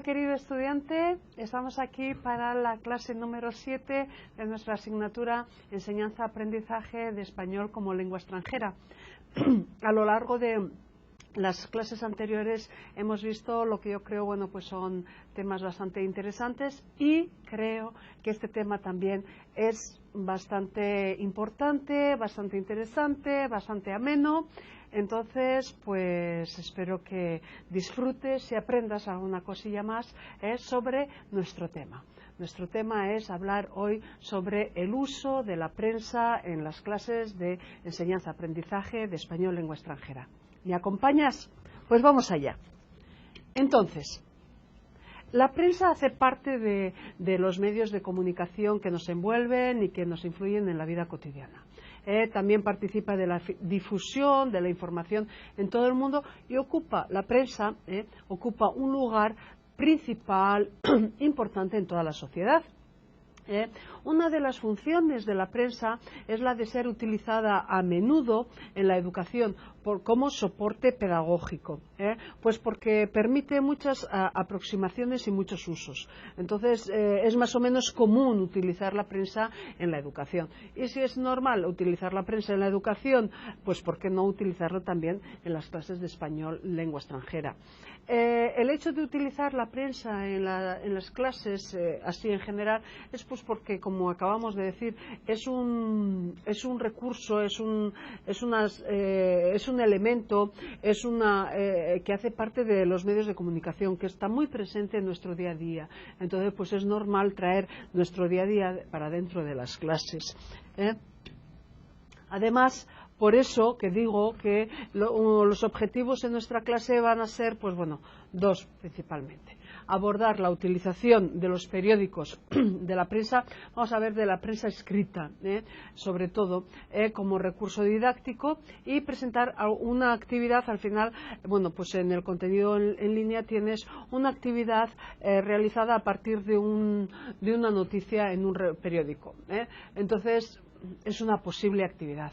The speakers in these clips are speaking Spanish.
Hola querido estudiante, estamos aquí para la clase número 7 de nuestra asignatura Enseñanza-Aprendizaje de Español como Lengua Extranjera. A lo largo de las clases anteriores hemos visto lo que yo creo, pues son temas bastante interesantes y creo que este tema también es bastante importante, bastante interesante, bastante ameno. Entonces, pues espero que disfrutes y aprendas alguna cosilla más sobre nuestro tema. Nuestro tema es hablar hoy sobre el uso de la prensa en las clases de enseñanza-aprendizaje de español lengua extranjera. ¿Me acompañas? Pues vamos allá. Entonces, la prensa hace parte de los medios de comunicación que nos envuelven y que nos influyen en la vida cotidiana. También participa de la difusión de la información en todo el mundo y la prensa ocupa un lugar principal, importante en toda la sociedad. Una de las funciones de la prensa es la de ser utilizada a menudo en la educación como soporte pedagógico, pues porque permite muchas aproximaciones y muchos usos. Entonces es más o menos común utilizar la prensa en la educación. Y si es normal utilizar la prensa en la educación, pues ¿por qué no utilizarlo también en las clases de español lengua extranjera? El hecho de utilizar la prensa en las clases, así en general, es pues porque, como acabamos de decir, es un recurso, es un elemento, que hace parte de los medios de comunicación, que está muy presente en nuestro día a día. Entonces, pues es normal traer nuestro día a día para dentro de las clases. Además, por eso que digo que los objetivos en nuestra clase van a ser, dos principalmente. Abordar la utilización de los periódicos de la prensa, vamos a ver de la prensa escrita, sobre todo, como recurso didáctico, y presentar una actividad al final. Pues en el contenido en línea tienes una actividad realizada a partir de una noticia en un periódico. Entonces, es una posible actividad,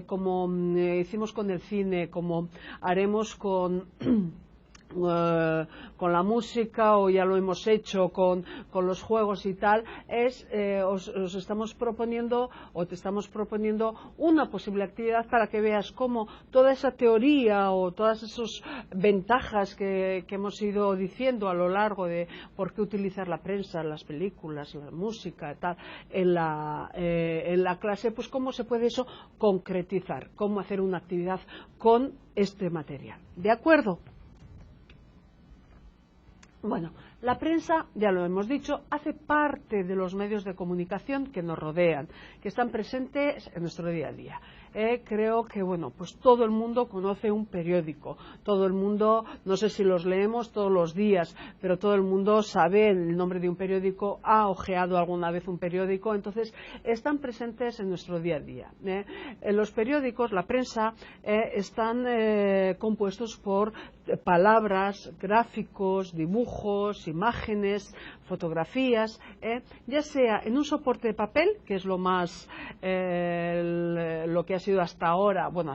como hicimos con el cine, como haremos con la música, o ya lo hemos hecho con los juegos y tal. Os estamos proponiendo, o te estamos proponiendo, una posible actividad para que veas cómo toda esa teoría o todas esas ventajas que hemos ido diciendo a lo largo de por qué utilizar la prensa, las películas, la música, tal, en la clase, pues cómo se puede eso concretizar, cómo hacer una actividad con este material. ¿De acuerdo? Bueno, la prensa, ya lo hemos dicho, hace parte de los medios de comunicación que nos rodean, que están presentes en nuestro día a día. Creo que, pues todo el mundo conoce un periódico, todo el mundo, no sé si los leemos todos los días, pero todo el mundo sabe el nombre de un periódico, ha hojeado alguna vez un periódico, entonces están presentes en nuestro día a día. Los periódicos, la prensa, están compuestos por palabras, gráficos, dibujos, imágenes, fotografías, ya sea en un soporte de papel, que es lo que ha sido hasta ahora, pues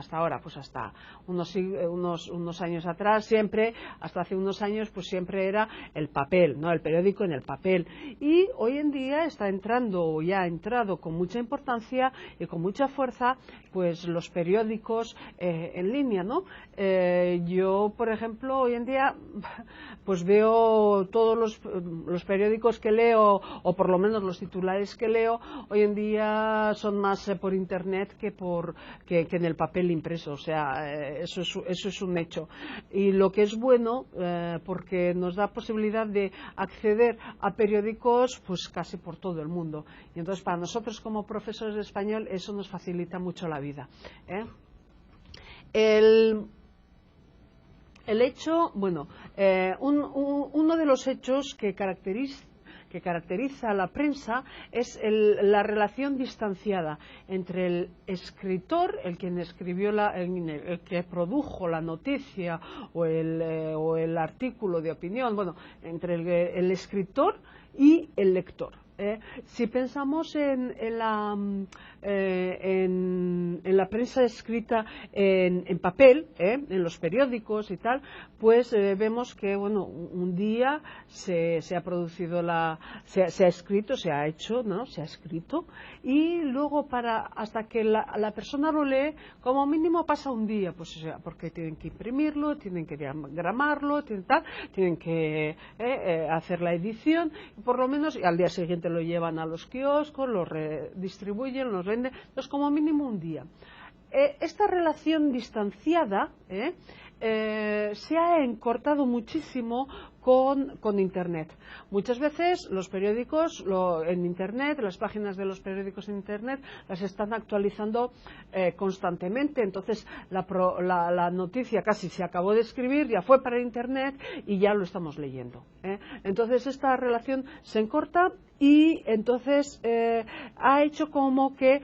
hasta unos años atrás, siempre, hasta hace unos años, pues siempre era el papel, ¿no? El periódico en el papel. Y hoy en día está entrando, o ya ha entrado con mucha importancia y con mucha fuerza, pues los periódicos en línea, ¿no? Yo, por ejemplo, hoy en día, pues veo todos los periódicos que leo, o por lo menos los titulares que leo, hoy en día son más por internet que en el papel impreso. O sea, eso es un hecho. Y lo que es bueno, porque nos da posibilidad de acceder a periódicos pues casi por todo el mundo. Y entonces, para nosotros como profesores de español, eso nos facilita mucho la vida. El hecho, uno de los hechos que caracteriza a la prensa es la relación distanciada entre el escritor, el que produjo la noticia o el artículo de opinión, entre el escritor y el lector. Si pensamos en la prensa escrita en papel, en los periódicos y tal, pues vemos que bueno, un día se ha producido se ha escrito, se ha hecho, ¿no? Se ha escrito, y luego hasta que la persona lo lee, como mínimo pasa un día, pues o sea, porque tienen que imprimirlo, tienen que diagramarlo, tienen que hacer la edición, y por lo menos y al día siguiente lo llevan a los kioscos, lo redistribuyen, los venden, entonces como mínimo un día. Esta relación distanciada se ha encortado muchísimo con Internet. Muchas veces los periódicos en Internet, las páginas de los periódicos en Internet, las están actualizando constantemente. Entonces la noticia casi se acabó de escribir, ya fue para Internet y ya lo estamos leyendo. Entonces esta relación se encorta y entonces ha hecho como que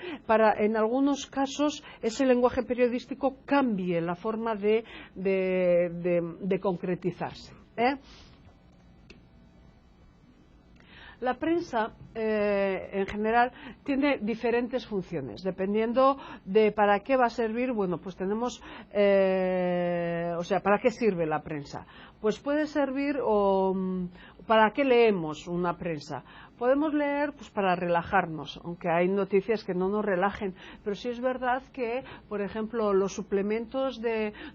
en algunos casos ese lenguaje periodístico cambie la forma de concretizarse. La prensa, en general, tiene diferentes funciones. Dependiendo de para qué va a servir, bueno, pues tenemos, o sea, ¿para qué sirve la prensa? Pues puede servir, ¿para qué leemos una prensa? Podemos leer pues para relajarnos, aunque hay noticias que no nos relajen, pero sí es verdad que, por ejemplo, los suplementos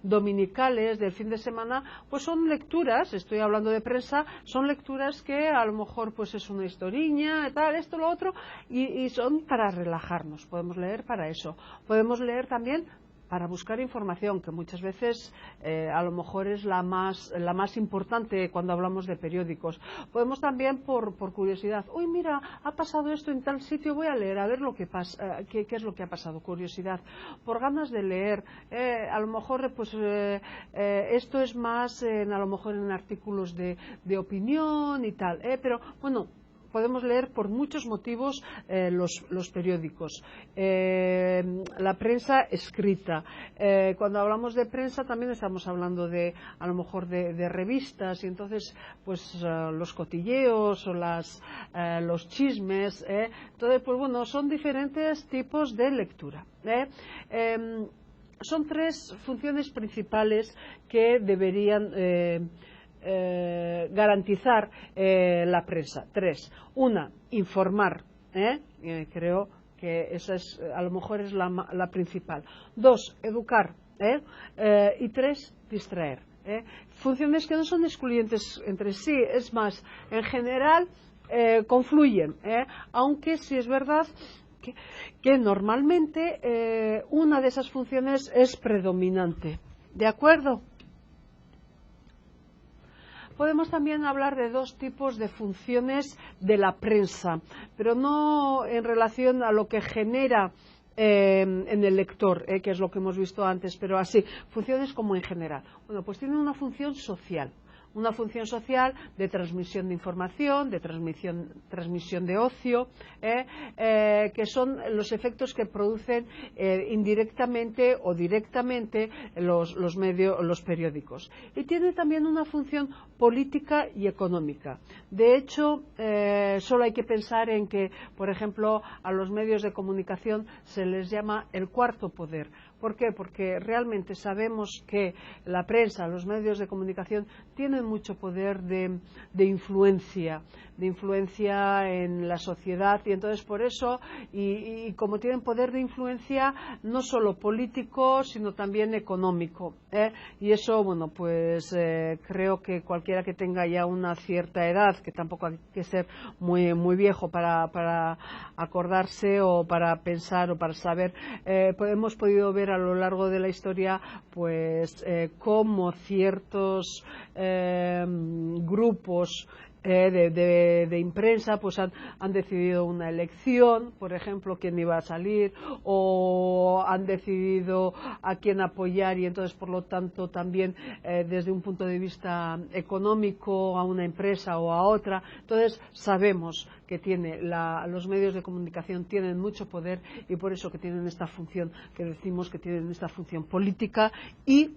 dominicales del fin de semana, pues son lecturas, estoy hablando de prensa, son lecturas que a lo mejor pues es una historiña, tal, esto, lo otro, y son para relajarnos, podemos leer para eso. Podemos leer también para buscar información, que muchas veces a lo mejor es la más importante cuando hablamos de periódicos. Podemos también por curiosidad, uy, mira, ha pasado esto en tal sitio, voy a leer, a ver lo que pasa, qué es lo que ha pasado, curiosidad. Por ganas de leer, a lo mejor pues esto es más a lo mejor en artículos de opinión y tal, pero bueno, podemos leer por muchos motivos los periódicos. La prensa escrita. Cuando hablamos de prensa también estamos hablando a lo mejor de revistas, y entonces pues los cotilleos o los chismes. Entonces, pues bueno, son diferentes tipos de lectura. Son tres funciones principales que deberían garantizar la prensa. Tres. Una, informar. Creo que esa es, a lo mejor es la principal. Dos, educar. Y tres, distraer. Funciones que no son excluyentes entre sí, es más, en general confluyen, aunque sí es verdad que normalmente una de esas funciones es predominante. ¿De acuerdo? Podemos también hablar de dos tipos de funciones de la prensa, pero no en relación a lo que genera en el lector, que es lo que hemos visto antes, pero así, funciones como en general. Bueno, pues tienen una función social. Una función social de transmisión de información, de transmisión de ocio, que son los efectos que producen indirectamente o directamente los periódicos. Y tiene también una función política y económica. De hecho, solo hay que pensar en que, por ejemplo, a los medios de comunicación se les llama el cuarto poder. ¿Por qué? Porque realmente sabemos que la prensa, los medios de comunicación tienen mucho poder de influencia en la sociedad, y entonces por eso, y como tienen poder de influencia no solo político, sino también económico, y eso, bueno, pues creo que cualquiera que tenga ya una cierta edad, que tampoco hay que ser muy viejo para acordarse o para pensar o para saber, hemos podido ver a lo largo de la historia pues cómo ciertos grupos de imprensa pues han decidido una elección, por ejemplo, quién iba a salir, o han decidido a quién apoyar, y entonces por lo tanto también desde un punto de vista económico a una empresa o a otra. Entonces sabemos que los medios de comunicación tienen mucho poder, y por eso que tienen esta función, que decimos que tienen esta función política y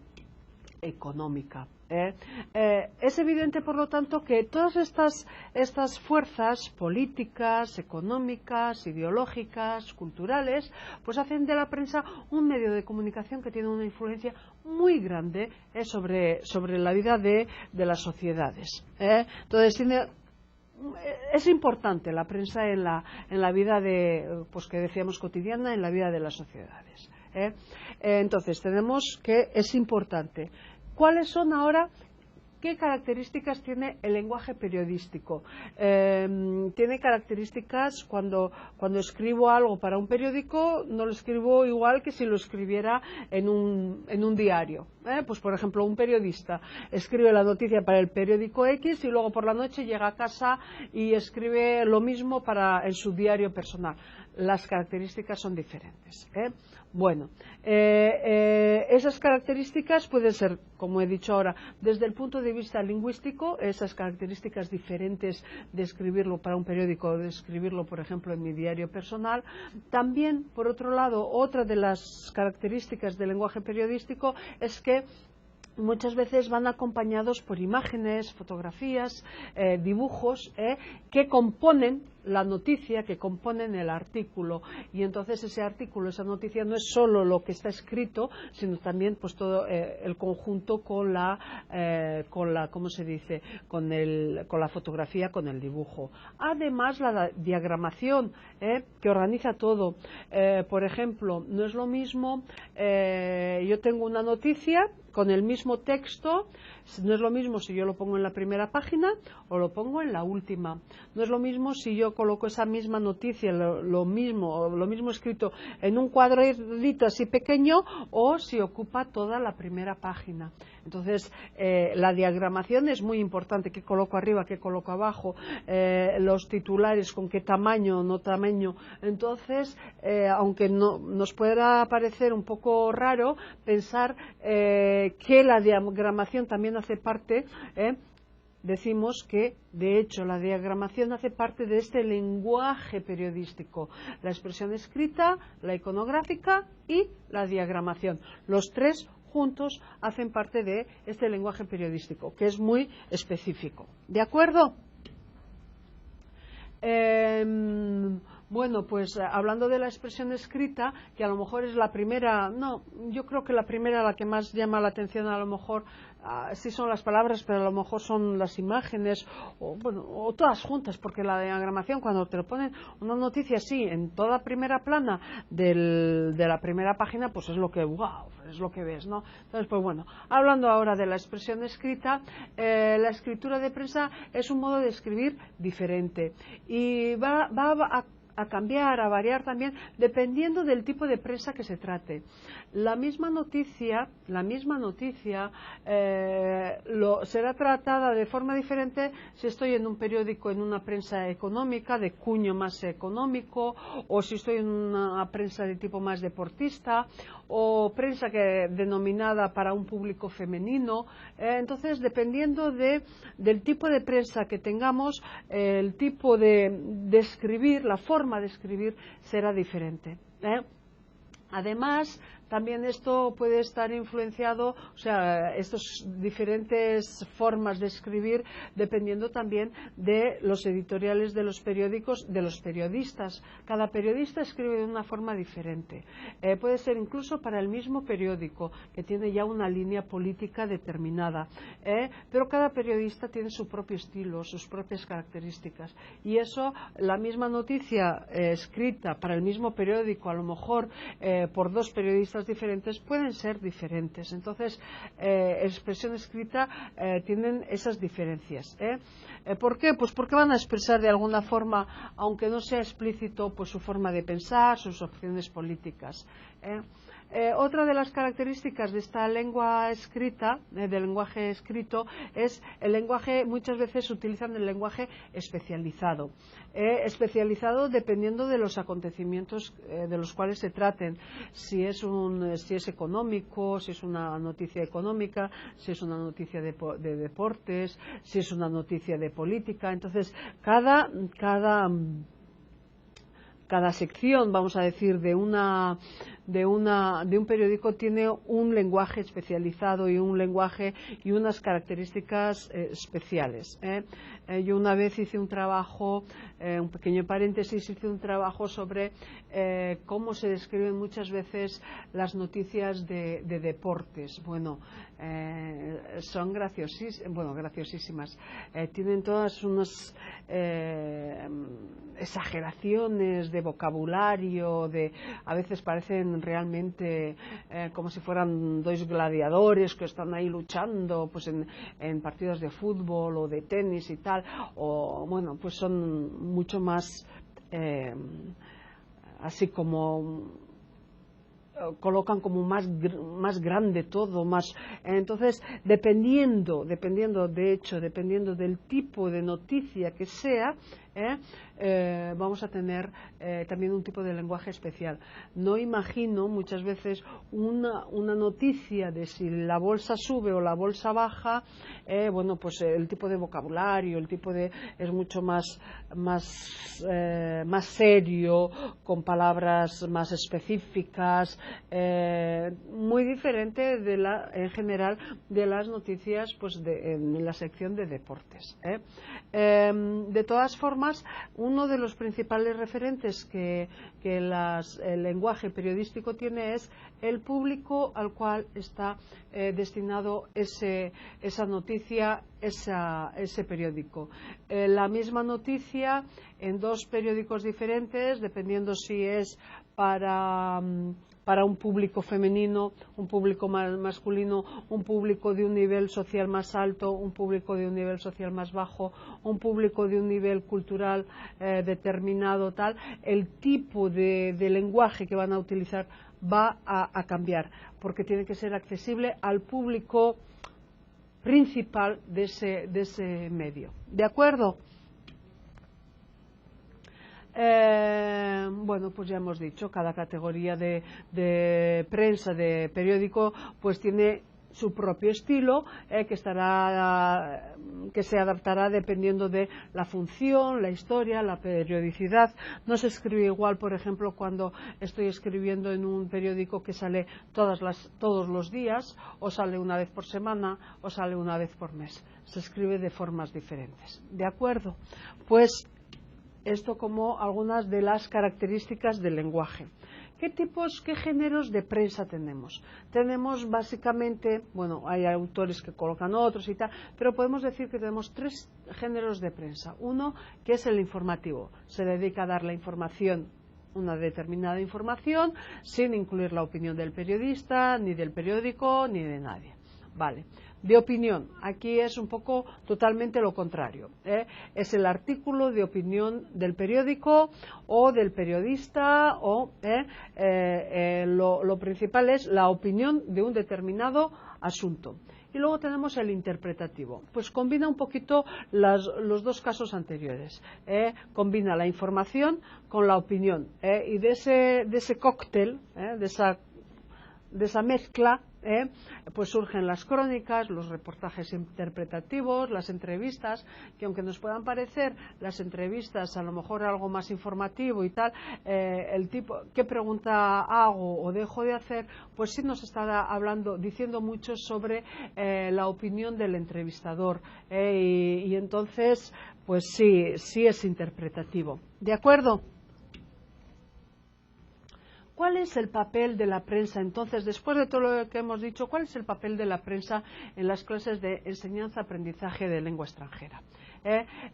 económica. Es evidente, por lo tanto, que todas estas fuerzas políticas, económicas, ideológicas, culturales, pues hacen de la prensa un medio de comunicación que tiene una influencia muy grande sobre la vida de las sociedades. Entonces, es importante la prensa en la vida pues que decíamos cotidiana, en la vida de las sociedades. Entonces, tenemos que es importante. ¿Cuáles son ahora, qué características tiene el lenguaje periodístico? Tiene características cuando escribo algo para un periódico, no lo escribo igual que si lo escribiera en un diario. Pues, por ejemplo, un periodista escribe la noticia para el periódico X y luego por la noche llega a casa y escribe lo mismo en su diario personal. Las características son diferentes. Bueno, esas características pueden ser, como he dicho ahora, desde el punto de vista lingüístico, esas características diferentes de escribirlo para un periódico o de escribirlo, por ejemplo, en mi diario personal. También, por otro lado, otra de las características del lenguaje periodístico es que muchas veces van acompañados por imágenes, fotografías, dibujos que componen la noticia, que componen el artículo, y entonces ese artículo, esa noticia no es solo lo que está escrito, sino también pues todo el conjunto con la ¿cómo se dice? Con la fotografía, con el dibujo. Además, la diagramación que organiza todo. Por ejemplo, no es lo mismo, yo tengo una noticia con el mismo texto, no es lo mismo si yo lo pongo en la primera página o lo pongo en la última. No es lo mismo si yo coloco esa misma noticia, lo mismo escrito en un cuadradito así pequeño o si ocupa toda la primera página. Entonces, la diagramación es muy importante. ¿Qué coloco arriba? ¿Qué coloco abajo? Los titulares, ¿con qué tamaño o no tamaño? Entonces, aunque nos pueda parecer un poco raro pensar que la diagramación también hace parte, decimos que, de hecho, la diagramación hace parte de este lenguaje periodístico. La expresión escrita, la iconográfica y la diagramación. Los tres juntos hacen parte de este lenguaje periodístico, que es muy específico. ¿De acuerdo? Bueno, pues hablando de la expresión escrita, que a lo mejor es la primera, no, yo creo que la primera, la que más llama la atención, a lo mejor sí son las palabras, pero a lo mejor son las imágenes, o todas juntas, porque la diagramación, cuando te lo ponen una noticia así, en toda primera plana de la primera página, pues es lo que, wow, es lo que ves, ¿no? Entonces, pues bueno, hablando ahora de la expresión escrita, la escritura de prensa es un modo de escribir diferente y va a cambiar, a variar también, dependiendo del tipo de prensa que se trate. La misma noticia será tratada de forma diferente si estoy en un periódico, en una prensa económica, de cuño más económico, o si estoy en una prensa de tipo más deportista, o prensa denominada para un público femenino. Entonces, dependiendo del tipo de prensa que tengamos, el tipo de escribir, la forma de escribir será diferente. Además, también esto puede estar influenciado, o sea, estas diferentes formas de escribir, dependiendo también de los editoriales de los periódicos, de los periodistas. Cada periodista escribe de una forma diferente. Puede ser incluso para el mismo periódico, que tiene ya una línea política determinada. Pero cada periodista tiene su propio estilo, sus propias características. Y eso, la misma noticia escrita para el mismo periódico, a lo mejor por dos periodistas diferentes, pueden ser diferentes. Entonces, expresión escrita tienen esas diferencias. ¿Por qué? Pues porque van a expresar de alguna forma, aunque no sea explícito, pues su forma de pensar, sus opciones políticas. Otra de las características de esta lengua escrita, del lenguaje escrito, es el lenguaje, muchas veces utilizan el lenguaje especializado. Especializado dependiendo de los acontecimientos de los cuales se traten. Si es económico, si es una noticia económica, si es una noticia de deportes, si es una noticia de política. Entonces, cada sección, vamos a decir, de una de un periódico tiene un lenguaje especializado y un lenguaje y unas características especiales. Yo una vez hice un trabajo, un pequeño paréntesis, hice un trabajo sobre cómo se describen muchas veces las noticias de deportes. Bueno, son graciosísimas. Tienen todas unas exageraciones de vocabulario, a veces parecen realmente como si fueran dos gladiadores que están ahí luchando pues en partidos de fútbol o de tenis y tal, o bueno, pues son mucho más así como colocan como más grande todo, más. Entonces, dependiendo del tipo de noticia que sea, vamos a tener también un tipo de lenguaje especial. No imagino muchas veces una noticia de si la bolsa sube o la bolsa baja, bueno, pues el tipo de vocabulario, es mucho más serio, con palabras más específicas, muy diferente en general de las noticias pues en la sección de deportes. De todas formas, uno de los principales referentes que el lenguaje periodístico tiene es el público al cual está destinado esa noticia, ese periódico. La misma noticia en dos periódicos diferentes, dependiendo si es para un público femenino, un público masculino, un público de un nivel social más alto, un público de un nivel social más bajo, un público de un nivel cultural determinado, tal, el tipo de lenguaje que van a utilizar va a cambiar, porque tiene que ser accesible al público principal de ese medio. ¿De acuerdo? Bueno, pues ya hemos dicho, cada categoría de prensa, de periódico, pues tiene su propio estilo, que se adaptará dependiendo de la función, la historia, la periodicidad. No se escribe igual, por ejemplo, cuando estoy escribiendo en un periódico que sale todos los días, o sale una vez por semana, o sale una vez por mes. Se escribe de formas diferentes. ¿De acuerdo? Pues esto como algunas de las características del lenguaje. ¿Qué géneros de prensa tenemos? Tenemos básicamente, bueno, hay autores que colocan otros y tal, pero podemos decir que tenemos tres géneros de prensa. Uno, que es el informativo. Se dedica a dar la información, una determinada información, sin incluir la opinión del periodista, ni del periódico, ni de nadie. Vale. De opinión, aquí es un poco totalmente lo contrario. Es el artículo de opinión del periódico o del periodista, lo principal es la opinión de un determinado asunto. Y luego tenemos el interpretativo. Pues combina un poquito los dos casos anteriores. Combina la información con la opinión. Y de ese cóctel, de esa mezcla, pues surgen las crónicas, los reportajes interpretativos, las entrevistas, que aunque nos puedan parecer las entrevistas a lo mejor algo más informativo y tal, el tipo, qué pregunta hago o dejo de hacer, pues sí nos está diciendo mucho sobre la opinión del entrevistador, y entonces pues sí es interpretativo. ¿De acuerdo? ¿Cuál es el papel de la prensa? Entonces, después de todo lo que hemos dicho, ¿cuál es el papel de la prensa en las clases de enseñanza-aprendizaje de lengua extranjera?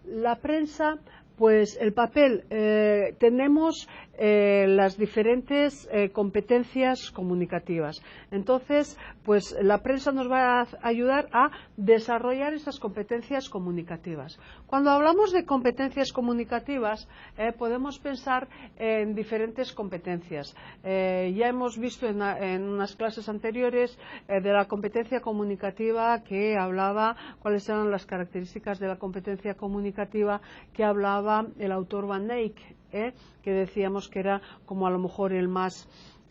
La prensa, pues el papel, tenemos las diferentes competencias comunicativas. Entonces, pues la prensa nos va a ayudar a desarrollar esas competencias comunicativas. Cuando hablamos de competencias comunicativas, podemos pensar en diferentes competencias. Ya hemos visto en unas clases anteriores de la competencia comunicativa que hablaba, cuáles eran las características de la competencia comunicativa que hablaba el autor Van Eyck, que decíamos que era como a lo mejor el más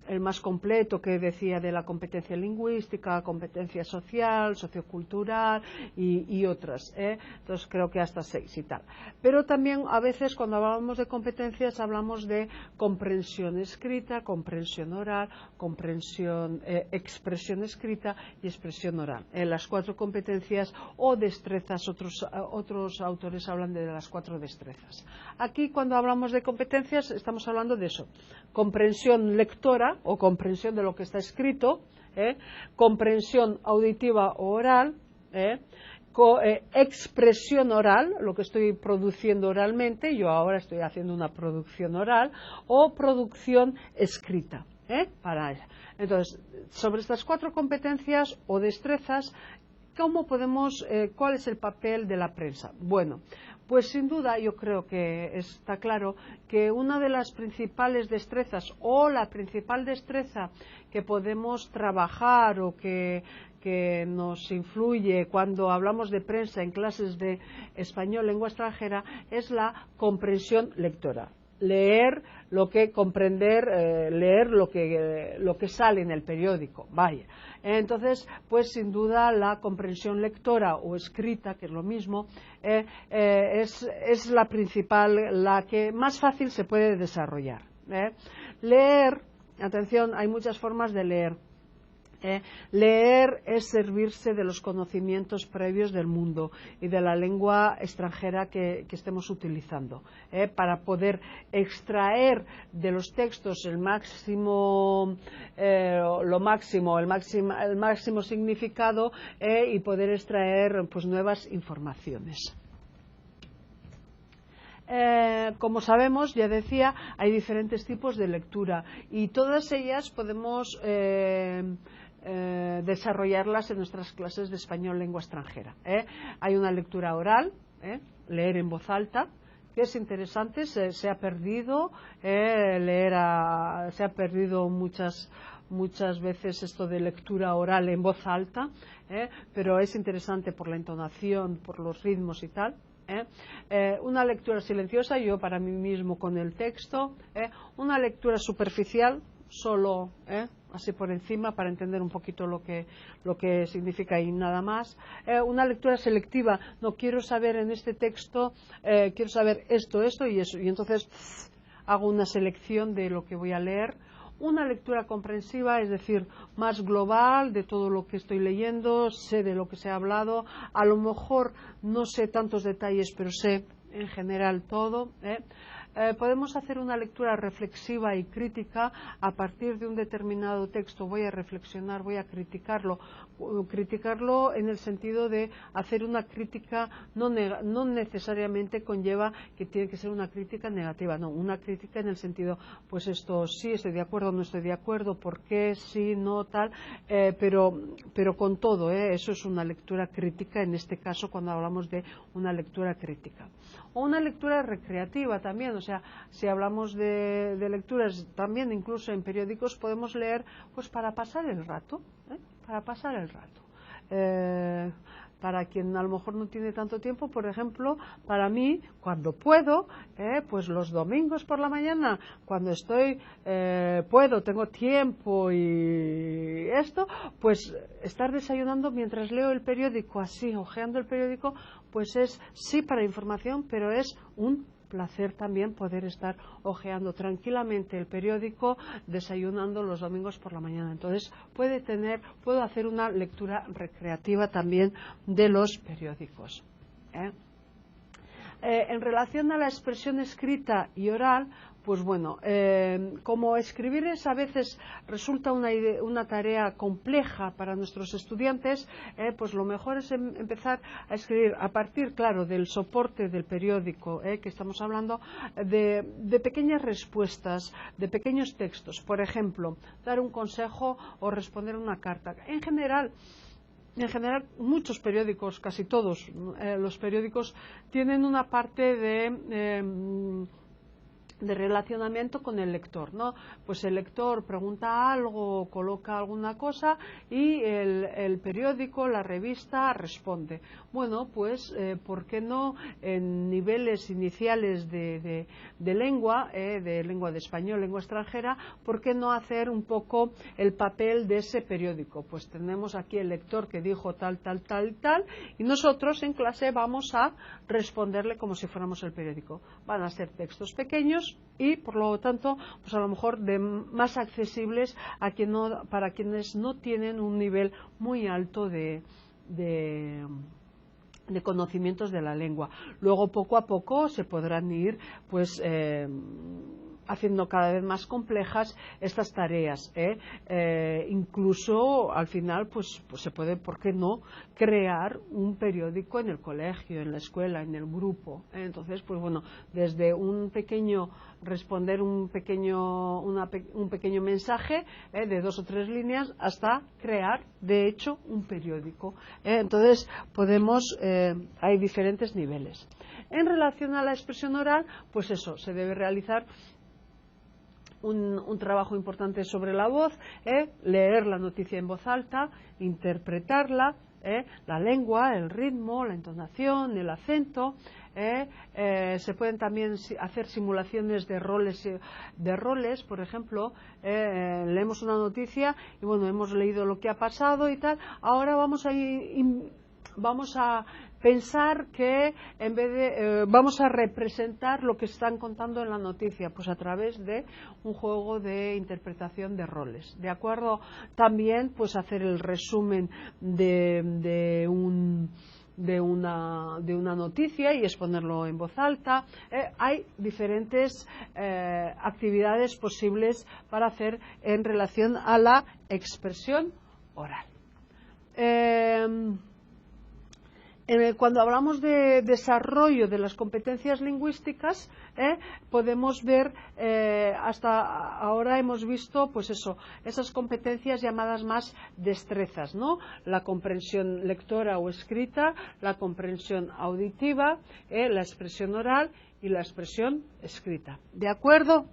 el más completo, que decía de la competencia lingüística, competencia social, sociocultural y otras. Entonces creo que hasta 6 y tal. Pero también a veces cuando hablamos de competencias hablamos de comprensión escrita, comprensión oral, comprensión, expresión escrita y expresión oral. Las 4 competencias o destrezas, otros autores hablan de las 4 destrezas. Aquí cuando hablamos de competencias estamos hablando de eso: comprensión lectora o comprensión de lo que está escrito, comprensión auditiva o oral, expresión oral, lo que estoy produciendo oralmente, yo ahora estoy haciendo una producción oral, o producción escrita. Para ella. Entonces, sobre estas 4 competencias o destrezas, ¿cómo podemos, cuál es el papel de la prensa? Bueno, pues sin duda yo creo que está claro que una de las principales destrezas o la principal destreza que podemos trabajar o que nos influye cuando hablamos de prensa en clases de español lengua extranjera es la comprensión lectora. Leer lo que leer lo que sale en el periódico, vaya. Entonces, pues sin duda la comprensión lectora o escrita, que es lo mismo, es la principal, la que más fácil se puede desarrollar. Leer, atención, hay muchas formas de leer. Leer es servirse de los conocimientos previos del mundo y de la lengua extranjera que estemos utilizando, para poder extraer de los textos el máximo significado y poder extraer pues nuevas informaciones. Como sabemos, ya decía, hay diferentes tipos de lectura y todas ellas podemos desarrollarlas en nuestras clases de español lengua extranjera. Hay una lectura oral, leer en voz alta, que es interesante, se ha perdido, se ha perdido muchas veces esto de lectura oral en voz alta, pero es interesante por la entonación, por los ritmos y tal. Una lectura silenciosa, yo para mí mismo con el texto, una lectura superficial, solo así por encima para entender un poquito lo que significa y nada más. Una lectura selectiva, no quiero saber en este texto, quiero saber esto y eso, y entonces hago una selección de lo que voy a leer. Una lectura comprensiva, es decir, más global de todo lo que estoy leyendo, sé de lo que se ha hablado, a lo mejor no sé tantos detalles, pero sé en general todo. Podemos hacer una lectura reflexiva y crítica a partir de un determinado texto. Voy a reflexionar, voy a criticarlo en el sentido de hacer una crítica, no necesariamente conlleva que tiene que ser una crítica negativa, no, una crítica en el sentido, pues esto sí, estoy de acuerdo, no estoy de acuerdo, por qué, sí, no, tal, pero con todo, eso es una lectura crítica en este caso cuando hablamos de una lectura crítica. O una lectura recreativa también, o sea, si hablamos de lecturas también incluso en periódicos podemos leer pues para pasar el rato, para quien a lo mejor no tiene tanto tiempo, por ejemplo, para mí, cuando puedo, pues los domingos por la mañana, cuando tengo tiempo y esto, pues estar desayunando mientras leo el periódico, así, hojeando el periódico, pues es sí para información, pero es un placer también poder estar hojeando tranquilamente el periódico, desayunando los domingos por la mañana. Entonces puedo hacer una lectura recreativa también de los periódicos. En relación a la expresión escrita y oral, pues bueno, como escribir a veces resulta una tarea compleja para nuestros estudiantes, pues lo mejor es empezar a escribir a partir, claro, del soporte del periódico que estamos hablando, de pequeñas respuestas, de pequeños textos. Por ejemplo, dar un consejo o responder una carta. En general, muchos periódicos, casi todos los periódicos, tienen una parte relacionamiento con el lector, ¿no? Pues el lector pregunta algo, coloca alguna cosa y el periódico, la revista responde. Bueno, pues ¿por qué no en niveles iniciales de lengua de español, lengua extranjera, por qué no hacer un poco el papel de ese periódico? Pues tenemos aquí el lector que dijo tal, tal, tal, tal, y nosotros en clase vamos a responderle como si fuéramos el periódico. Van a ser textos pequeños y por lo tanto pues a lo mejor más accesibles para quienes no tienen un nivel muy alto de conocimientos de la lengua. Luego poco a poco se podrán ir pues haciendo cada vez más complejas estas tareas, incluso al final pues se puede, ¿por qué no?, crear un periódico en el colegio, en la escuela, en el grupo. Entonces, pues bueno, desde responder un pequeño mensaje de 2 o 3 líneas hasta crear, de hecho, un periódico. Entonces, hay diferentes niveles. En relación a la expresión oral, pues eso, se debe realizar un trabajo importante sobre la voz, leer la noticia en voz alta, interpretarla, la lengua, el ritmo, la entonación, el acento. Se pueden también hacer simulaciones de roles, por ejemplo, leemos una noticia y bueno, hemos leído lo que ha pasado y tal, ahora vamos a pensar que en vez de vamos a representar lo que están contando en la noticia, pues a través de un juego de interpretación de roles, ¿de acuerdo? También pues hacer el resumen de una noticia y exponerlo en voz alta. Hay diferentes actividades posibles para hacer en relación a la expresión oral. Cuando hablamos de desarrollo de las competencias lingüísticas, podemos ver, hasta ahora hemos visto, pues eso, esas competencias llamadas más destrezas, ¿no? La comprensión lectora o escrita, la comprensión auditiva, la expresión oral y la expresión escrita. ¿De acuerdo?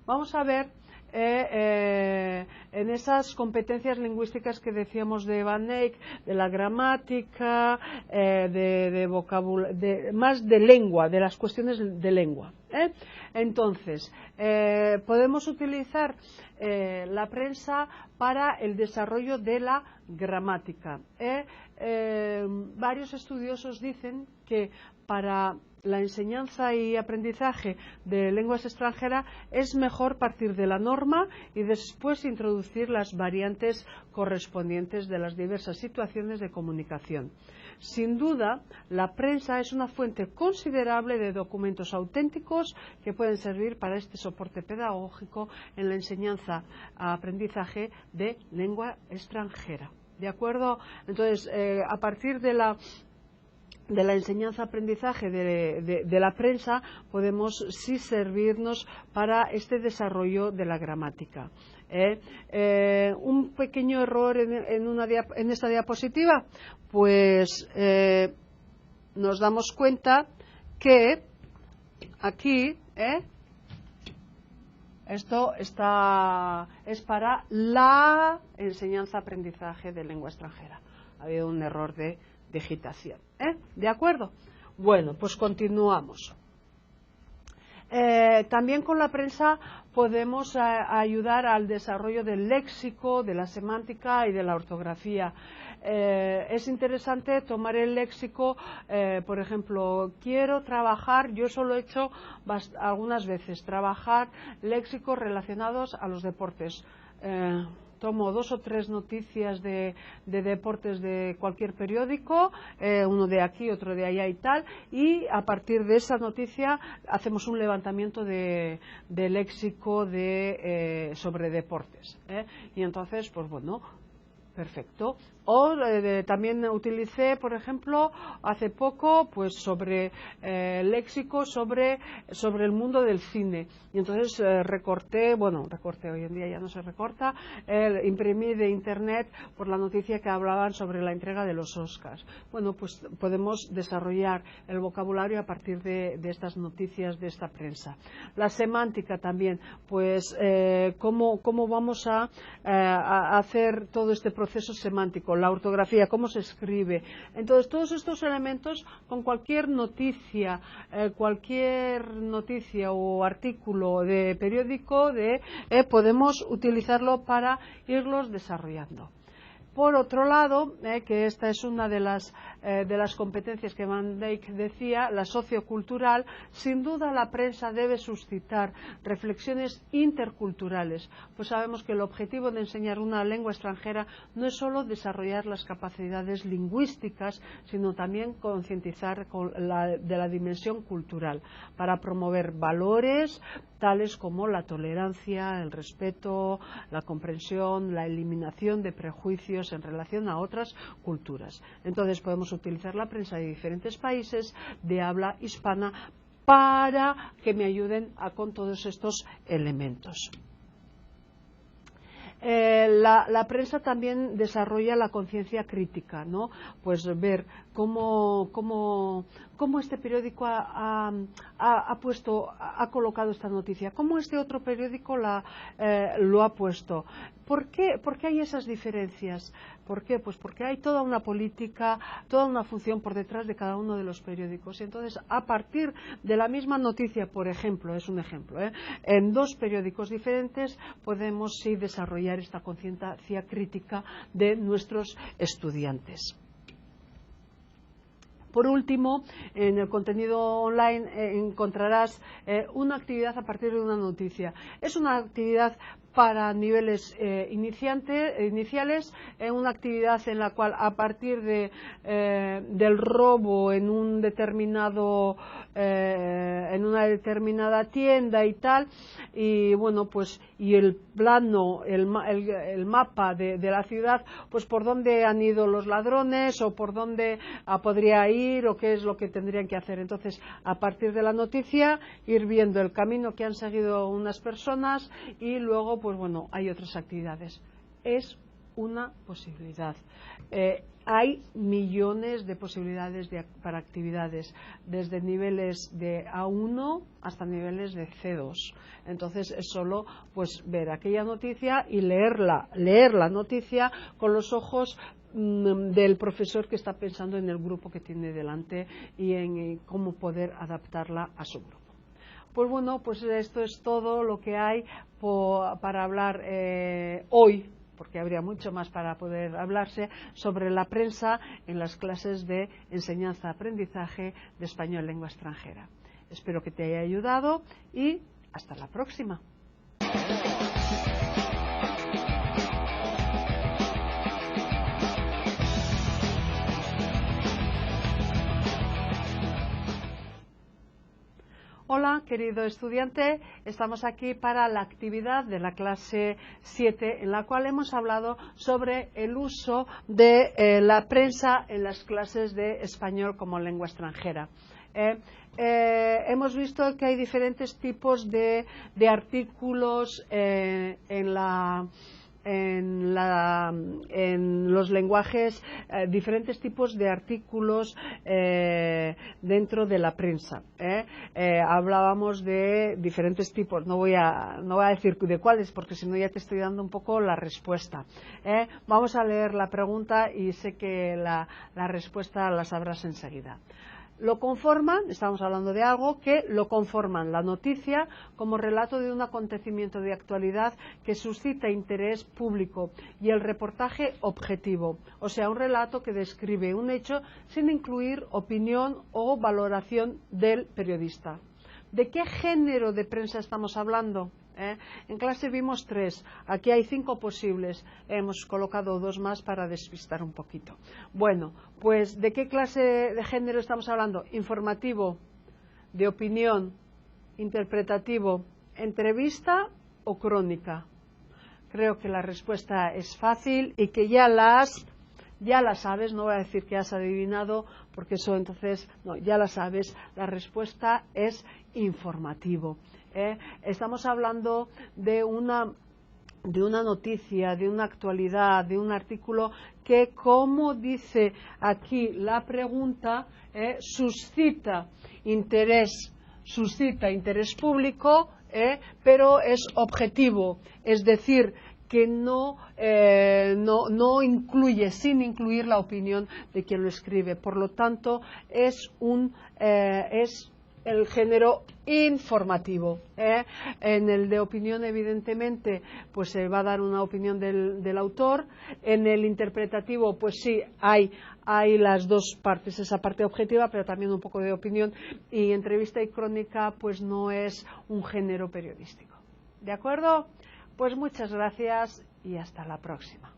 Vamos a ver en esas competencias lingüísticas que decíamos de Van Eyck, de la gramática, de vocabulario, más de lengua, de las cuestiones de lengua. Entonces, podemos utilizar la prensa para el desarrollo de la gramática. Varios estudiosos dicen que para la enseñanza y aprendizaje de lenguas extranjeras es mejor partir de la norma y después introducir las variantes correspondientes de las diversas situaciones de comunicación. Sin duda, la prensa es una fuente considerable de documentos auténticos que pueden servir para este soporte pedagógico en la enseñanza-aprendizaje de lengua extranjera. ¿De acuerdo? Entonces, a partir de la enseñanza-aprendizaje de la prensa podemos sí servirnos para este desarrollo de la gramática. Un pequeño error en esta diapositiva, pues nos damos cuenta que aquí esto es para la enseñanza-aprendizaje de lengua extranjera. Ha habido un error de digitación. ¿De acuerdo? Bueno, pues continuamos. También con la prensa podemos ayudar al desarrollo del léxico, de la semántica y de la ortografía. Es interesante tomar el léxico, por ejemplo, quiero trabajar, yo solo he hecho algunas veces, trabajar léxicos relacionados a los deportes. Tomo 2 o 3 noticias de deportes de cualquier periódico, uno de aquí, otro de allá y tal, y a partir de esa noticia hacemos un levantamiento de léxico sobre deportes. Y entonces, pues bueno, Perfecto. O también utilicé, por ejemplo, hace poco, pues sobre léxico sobre el mundo del cine. Y entonces recorté, hoy en día ya no se recorta, imprimí de internet por la noticia que hablaban sobre la entrega de los Oscars. Bueno, pues podemos desarrollar el vocabulario a partir de estas noticias, de esta prensa. La semántica también, pues cómo vamos a hacer todo este proceso semántico, la ortografía, cómo se escribe. Entonces, todos estos elementos, con cualquier noticia o artículo de periódico, podemos utilizarlo para irlos desarrollando. Por otro lado, que esta es una de las competencias que Van Dijk decía, la sociocultural, sin duda la prensa debe suscitar reflexiones interculturales, pues sabemos que el objetivo de enseñar una lengua extranjera no es solo desarrollar las capacidades lingüísticas, sino también concientizar de la dimensión cultural, para promover valores tales como la tolerancia, el respeto, la comprensión, la eliminación de prejuicios en relación a otras culturas. Entonces podemos utilizar la prensa de diferentes países de habla hispana para que me ayuden con todos estos elementos. La prensa también desarrolla la conciencia crítica, ¿no? Pues ver cómo este periódico ha colocado esta noticia, cómo este otro periódico lo ha puesto. ¿Por qué hay esas diferencias? ¿Por qué? Pues porque hay toda una política, toda una función por detrás de cada uno de los periódicos. Y entonces, a partir de la misma noticia, por ejemplo, es un ejemplo, en dos periódicos diferentes podemos sí desarrollar esta conciencia crítica de nuestros estudiantes. Por último, en el contenido online encontrarás una actividad a partir de una noticia. Es una actividad para niveles iniciales, una actividad en la cual a partir del robo en una determinada tienda y tal, y bueno, pues y el plano, el mapa de la ciudad, pues por dónde han ido los ladrones o por dónde podría ir o qué es lo que tendrían que hacer. Entonces, a partir de la noticia, ir viendo el camino que han seguido unas personas y luego, pues bueno, hay otras actividades. Es una posibilidad. Hay millones de posibilidades para actividades, desde niveles de A1 hasta niveles de C2. Entonces es solo pues ver aquella noticia y leer la noticia con los ojos del profesor que está pensando en el grupo que tiene delante y en cómo poder adaptarla a su grupo. Pues bueno, pues esto es todo lo que hay para hablar hoy, porque habría mucho más para poder hablarse sobre la prensa en las clases de enseñanza-aprendizaje de español lengua extranjera. Espero que te haya ayudado y hasta la próxima. Hola, querido estudiante, estamos aquí para la actividad de la clase 7, en la cual hemos hablado sobre el uso de la prensa en las clases de español como lengua extranjera. Hemos visto que hay diferentes tipos de artículos en los lenguajes, diferentes tipos de artículos dentro de la prensa. Hablábamos de diferentes tipos, no voy a decir de cuáles porque si no ya te estoy dando un poco la respuesta. Vamos a leer la pregunta y sé que la respuesta la sabrás enseguida. Lo conforman, estamos hablando de algo que lo conforman la noticia como relato de un acontecimiento de actualidad que suscita interés público y el reportaje objetivo, o sea, un relato que describe un hecho sin incluir opinión o valoración del periodista. ¿De qué género de prensa estamos hablando? En clase vimos 3, aquí hay 5 posibles, hemos colocado 2 más para despistar un poquito. Bueno, pues ¿de qué clase de género estamos hablando? Informativo, de opinión, interpretativo, entrevista o crónica. creo que la respuesta es fácil y que ya la sabes, no voy a decir que has adivinado, porque eso entonces, no, ya la sabes, la respuesta es informativo. Estamos hablando de una noticia, de una actualidad, de un artículo que, como dice aquí la pregunta, suscita interés público, pero es objetivo, es decir, que no incluye, sin incluir la opinión de quien lo escribe. Por lo tanto, es el género informativo. En el de opinión, evidentemente, pues se va a dar una opinión del autor. En el interpretativo, pues sí, hay las dos partes, esa parte objetiva, pero también un poco de opinión. Y entrevista y crónica, pues no es un género periodístico. ¿De acuerdo? Pues muchas gracias y hasta la próxima.